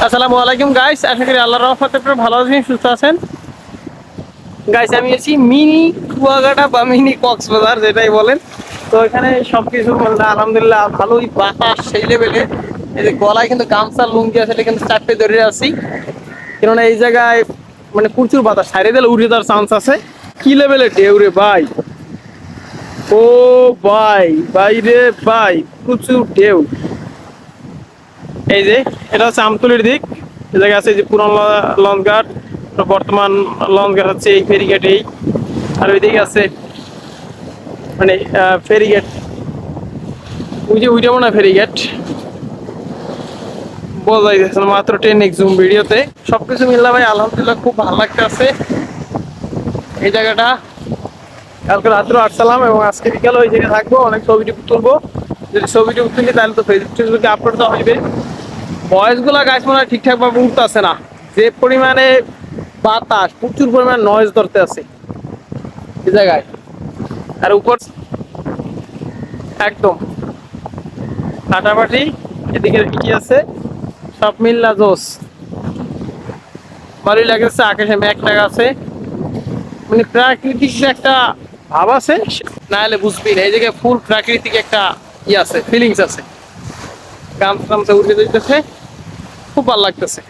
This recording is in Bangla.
আসসালামু আলাইকুম গাইস, আশা করি আল্লাহর রহমতে আপনারা ভালো আছেন, সুস্থ আছেন। গাইস আমি আছি মিনি কুয়াকাটা বা মিনি কক্সবাজার যেটাই বলেন। তো এখানে সবকিছু আলহামদুলিল্লাহ ভালোই বাতাস সেই লেভেলে। এই যে গলায় কিন্তু গামছা লুঙ্গি আছে, এটা কিন্তু চারটে ধরে আছি, কেননা এই জায়গায় মানে প্রচুর বাতাস, সাইডে দিলে উড়ে যাওয়ার চান্স আছে। কি লেভেলে ঢেউ রে ভাই, ও ভাই ভাই রে ভাই, প্রচুর ঢেউ। এই যে এটা হচ্ছে আমতলির দিক, এই জায়গায় আছে যে পুরান লঞ্চ ঘাট, বর্তমান লঞ্চ ঘাট হচ্ছে এই ফেরিঘাটেই। আর ওইদিকে আছে মানে ফেরিঘাট, ওই যে ওইটা মনে হয় ফেরিঘাট, বোঝা যাইতেছে না, মাত্র টেকনিক জুম ভিডিওতে। সবকিছু মিললা ভাই আলহামদুলিল্লাহ খুব ভালো লাগতেছে এই জায়গাটা। কালকে রাত্রে আসছিলাম এবং আজকে বিকালে ওই জায়গায় থাকবো, অনেক ছবি টবি তুলবো। যদি ছবি টবি তুলি তাহলে তো ফেসবুকে আপলোড দেওয়া হইবে। ভয়েস গুলা গাছ মনে হয় ঠিকঠাক ভাবে উঠতেছে না, যে পরিমাণে বাতাস, প্রচুর পরিমাণে নয়েজ ধরতে আছে এই জায়গায়। আর উপর একদম ফাটাফাটি, এদিকে কি আছে সব মিল্লা জোস, ভালোই লাগতেছে। আকাশে মেঘ আছে, মানে প্রাকৃতিক যে একটা ভাব আছে, না হলে বুঝবি না। এই জায়গায় ফুল প্রাকৃতিক একটা আছে, ফিলিংস আছে। গামছা টামছা উঠে যেতেছে, খুব ভালো লাগতেছে।